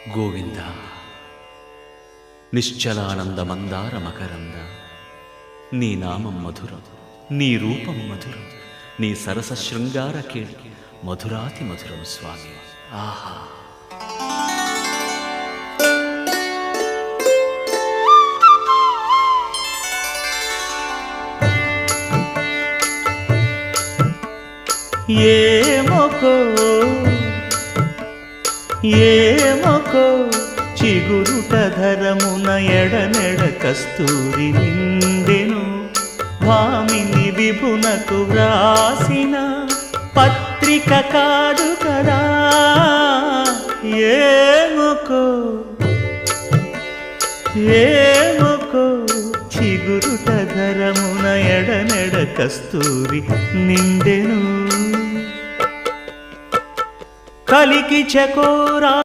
గోవింద నిశ్చలానంద మందార మకరంద నీ నామం మధురం, నీ రూపం మధురం, నీ సరస శృంగార కేళి మధురాతి మధురం స్వామి. ఆహా! ఏమొకో చిగురుట ధరమున ఎడనెడ కస్తూరి నిండెను, భామిని విభునకు వ్రాసిన పత్రిక కాదు కదా. ఏమొకో చిగురుట ధరమున ఎడనెడ కస్తూరి నిండెను, కలికి చకోరా